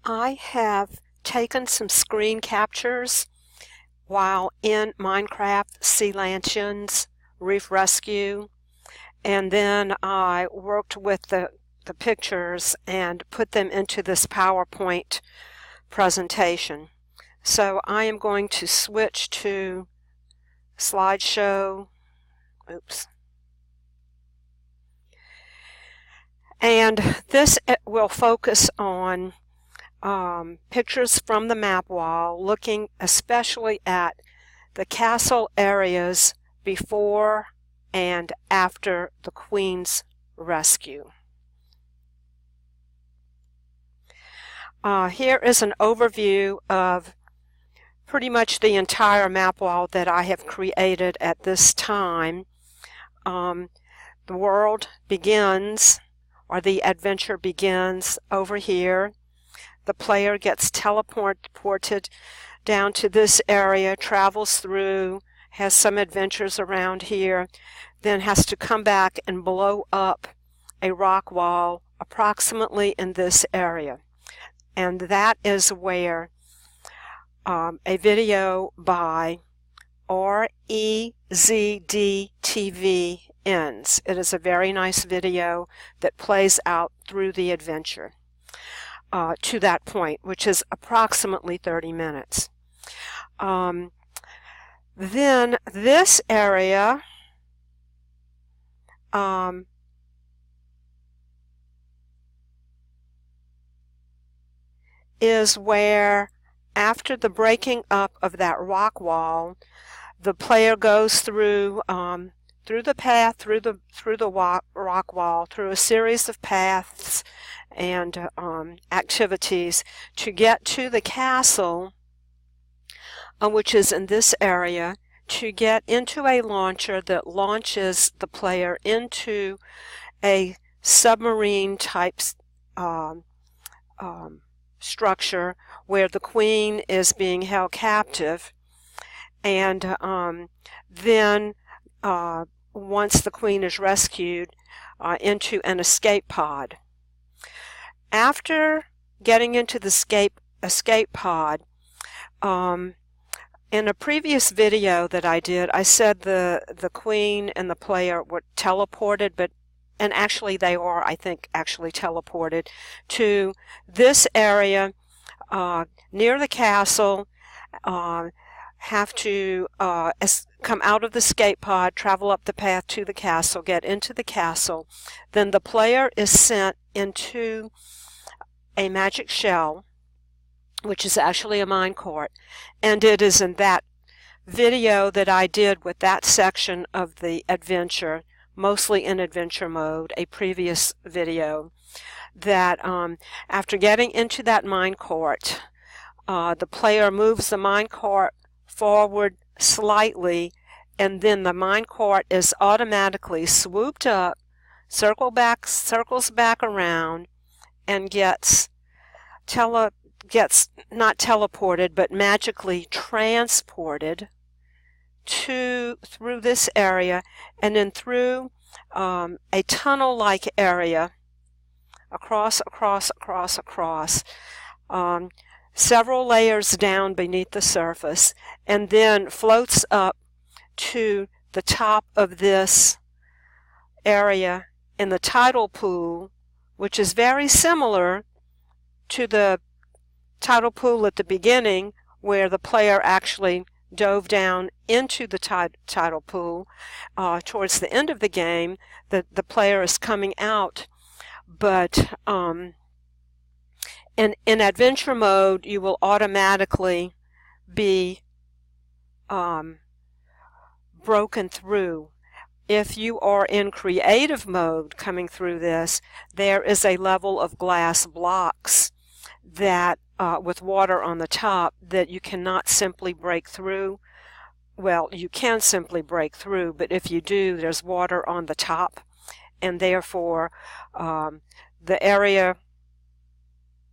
I have taken some screen captures while in Minecraft Sealantians Reef Rescue, and then I worked with the pictures and put them into this PowerPoint presentation. So I am going to switch to slideshow. Oops. And this will focus on pictures from the map wall, looking especially at the castle areas before and after the Queen's rescue. Here is an overview of pretty much the entire map wall that I have created at this time. The world begins, or the adventure begins over here. The player gets teleported down to this area, travels through, has some adventures around here, then has to come back and blow up a rock wall approximately in this area. And that is where a video by REZD-TV ends. It is a very nice video that plays out through the adventure to that point, which is approximately 30 minutes. Then this area is where, after the breaking up of that rock wall, the player goes through the path, through the rock wall, through a series of paths and activities to get to the castle, which is in this area, to get into a launcher that launches the player into a submarine type structure where the Queen is being held captive, and then once the Queen is rescued, into an escape pod. After getting into the escape pod, in a previous video that I did, I said the Queen and the player were teleported, and actually they are, I think, actually teleported to this area near the castle, have to come out of the escape pod, travel up the path to the castle, get into the castle. Then the player is sent into a magic shell, which is actually a minecart, and it is in that video that I did with that section of the adventure, mostly in adventure mode, a previous video, that after getting into that minecart, the player moves the minecart forward slightly, and then the minecart is automatically swooped up, circles back around, and gets not teleported, but magically transported through this area, and then through a tunnel-like area, across, several layers down beneath the surface, and then floats up to the top of this area in the tidal pool, which is very similar to the tidal pool at the beginning, where the player actually dove down into the tidal pool. Towards the end of the game, the player is coming out, but in adventure mode, you will automatically be broken through. If you are in creative mode coming through this, there is a level of glass blocks that with water on the top that you cannot simply break through. Well, you can simply break through, but if you do, there's water on the top, and therefore the area,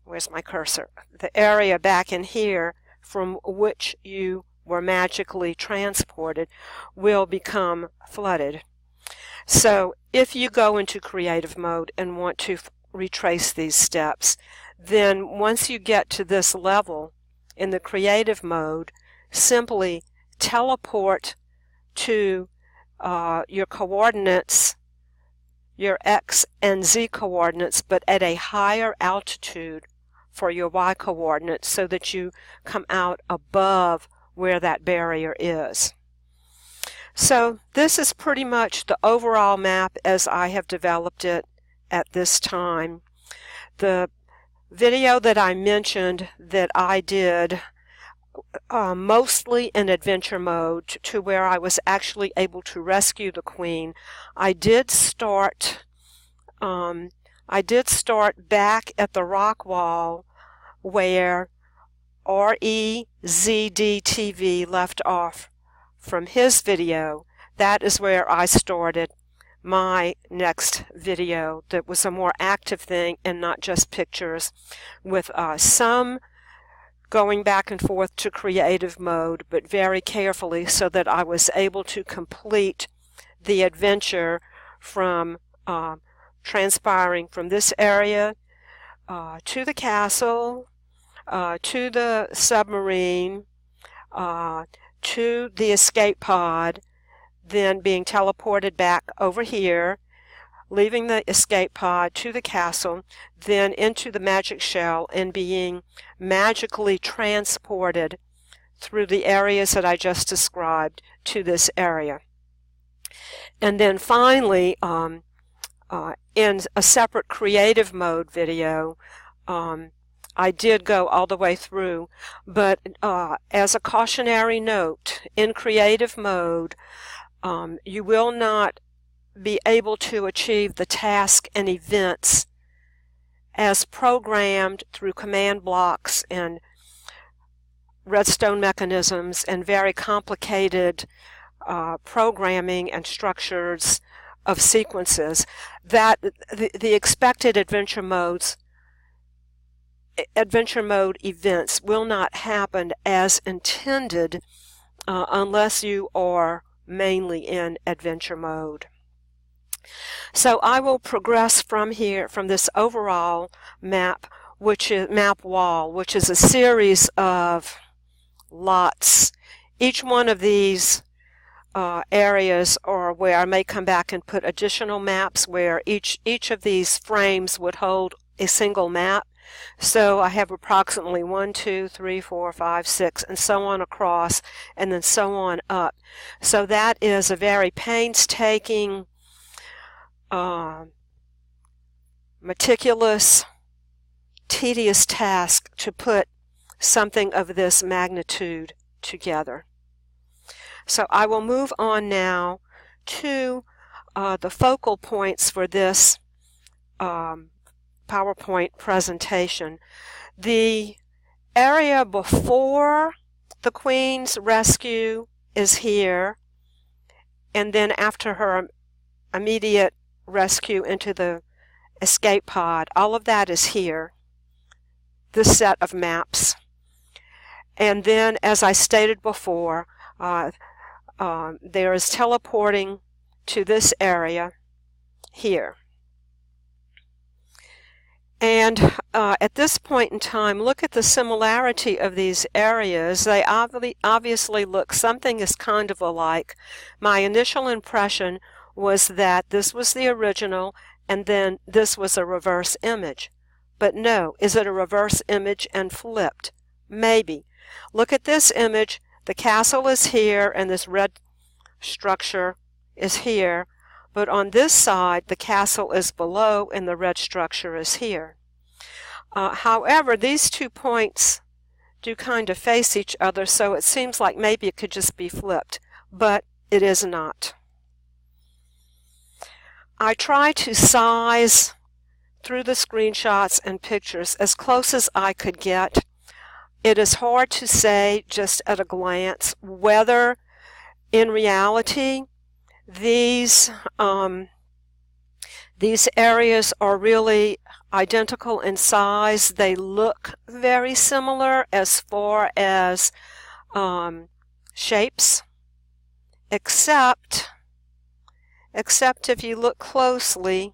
where's my cursor? The area back in here from which you were magically transported will become flooded. So if you go into creative mode and want to retrace these steps, then once you get to this level in the creative mode, simply teleport to your coordinates, your X and Z coordinates, but at a higher altitude for your Y coordinates so that you come out above where that barrier is. So this is pretty much the overall map as I have developed it at this time. The video that I mentioned that I did mostly in adventure mode to where I was actually able to rescue the Queen, I did start back at the rock wall where REZDTV left off from his video. That is where I started my next video that was a more active thing and not just pictures, with some going back and forth to creative mode, but very carefully so that I was able to complete the adventure from transpiring from this area to the castle, to the submarine, to the escape pod, then being teleported back over here, leaving the escape pod to the castle, then into the magic shell and being magically transported through the areas that I just described to this area. And then finally, in a separate creative mode video, I did go all the way through, but as a cautionary note, in creative mode, you will not be able to achieve the task and events as programmed through command blocks and redstone mechanisms and very complicated programming and structures of sequences, that the expected adventure mode events will not happen as intended unless you are mainly in adventure mode. So I will progress from here, from this overall map, which is map wall, which is a series of lots. Each one of these areas are where I may come back and put additional maps where each of these frames would hold a single map. So I have approximately 1, 2, 3, 4, 5, 6, and so on across, and then so on up. So that is a very painstaking, meticulous, tedious task to put something of this magnitude together. So I will move on now to the focal points for this PowerPoint presentation. The area before the Queen's rescue is here, and then after her immediate rescue into the escape pod, all of that is here, this set of maps. And then, as I stated before, there is teleporting to this area here. And at this point in time, look at the similarity of these areas. They obviously look, something is kind of alike. My initial impression was that this was the original and then this was a reverse image. But no, is it a reverse image and flipped? Maybe. Look at this image. The castle is here and this red structure is here. But on this side, the castle is below and the red structure is here. However, these 2 points do kind of face each other, so it seems like maybe it could just be flipped, but it is not. I try to size through the screenshots and pictures as close as I could get. It is hard to say just at a glance whether in reality these areas are really identical in size. They look very similar as far as shapes, except if you look closely,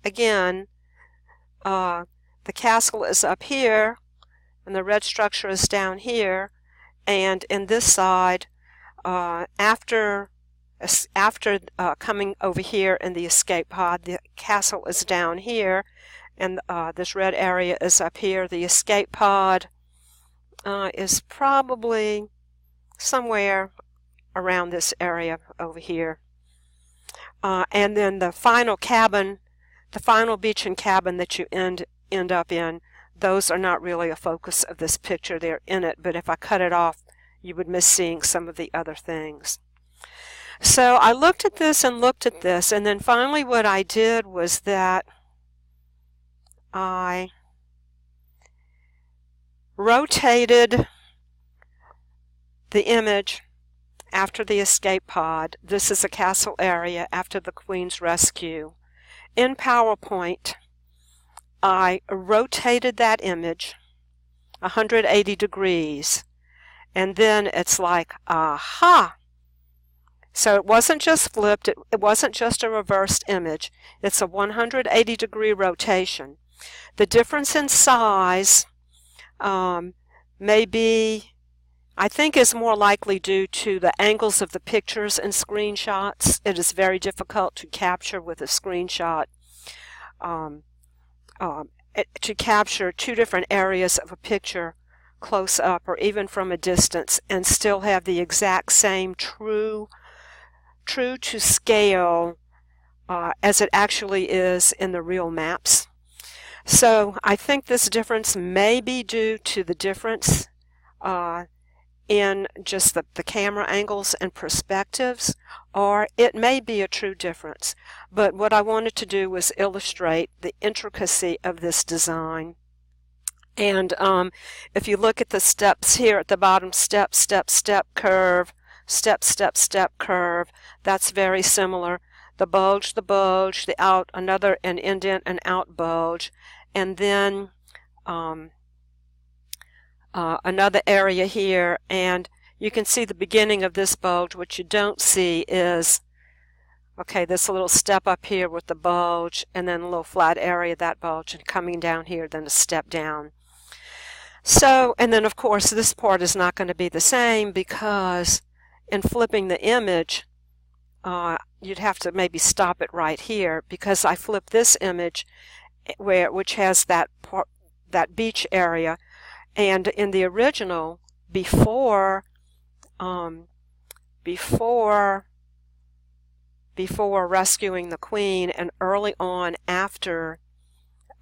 again, the castle is up here, and the red structure is down here, and in this side, after coming over here in the escape pod, the castle is down here, and this red area is up here. The escape pod is probably somewhere around this area over here. And then the final cabin, the final beach and cabin that you end up in, those are not really a focus of this picture. They're in it, but if I cut it off, you would miss seeing some of the other things. So I looked at this and looked at this, and then finally what I did was that I rotated the image after the escape pod. This is a castle area after the Queen's rescue. In PowerPoint, I rotated that image 180 degrees, and then it's like, aha! So it wasn't just flipped, it wasn't just a reversed image, it's a 180 degree rotation. The difference in size may be, I think, is more likely due to the angles of the pictures and screenshots. It is very difficult to capture with a screenshot, to capture two different areas of a picture close up or even from a distance and still have the exact same true to scale as it actually is in the real maps. So I think this difference may be due to the difference in just the camera angles and perspectives, or it may be a true difference. But what I wanted to do was illustrate the intricacy of this design. And if you look at the steps here at the bottom, step, step, step, curve, step, step, step, curve, that's very similar. The bulge, the out, another, an indent, an out bulge, and then another area here, and you can see the beginning of this bulge. What you don't see is, okay, this little step up here with the bulge, and then a little flat area, that bulge, and coming down here, then a step down. So, and then of course this part is not going to be the same because in flipping the image, you'd have to maybe stop it right here because I flipped this image which has that beach area, and in the original, before rescuing the Queen and early on after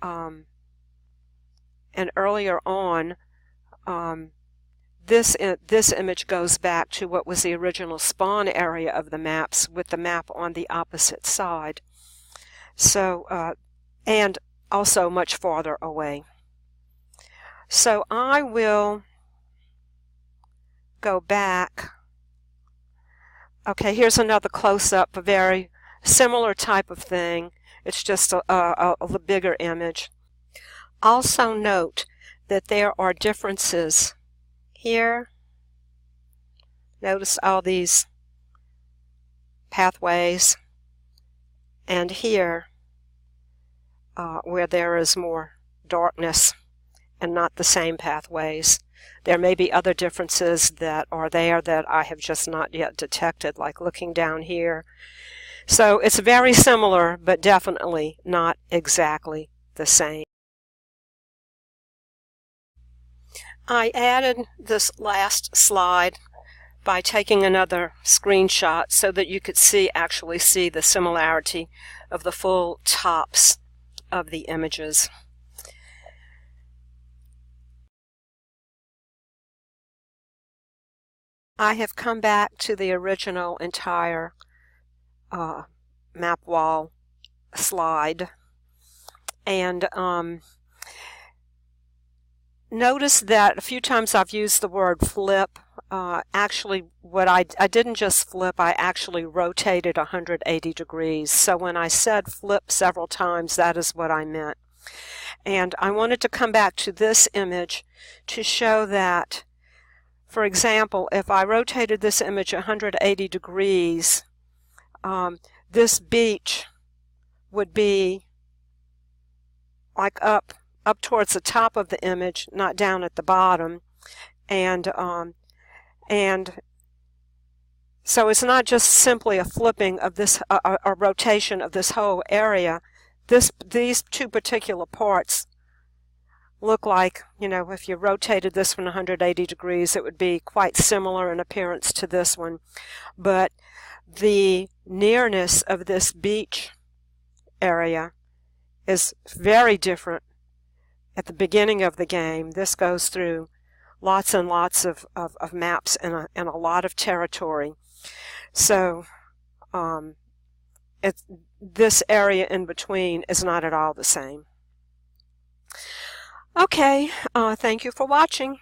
and earlier on, this image goes back to what was the original spawn area of the maps, with the map on the opposite side. So, and also much farther away. So I will go back. Okay, here's another close-up, a very similar type of thing. It's just a bigger image. Also note that there are differences here. Notice all these pathways, and here where there is more darkness and not the same pathways. There may be other differences that are there that I have just not yet detected, like looking down here. So it's very similar, but definitely not exactly the same. I added this last slide by taking another screenshot so that you could actually see the similarity of the full tops of the images. I have come back to the original entire map wall slide, and notice that a few times I've used the word flip. Actually, what I didn't just flip, I actually rotated 180 degrees. So when I said flip several times, that is what I meant. And I wanted to come back to this image to show that, for example, if I rotated this image 180 degrees, this beach would be like up up towards the top of the image, not down at the bottom. And so it's not just simply a flipping of this, a rotation of this whole area. These two particular parts look like, you know, if you rotated this one 180 degrees, it would be quite similar in appearance to this one. But the nearness of this beach area is very different at the beginning of the game. This goes through lots and lots of maps and a lot of territory. So this area in between is not at all the same. Okay, thank you for watching.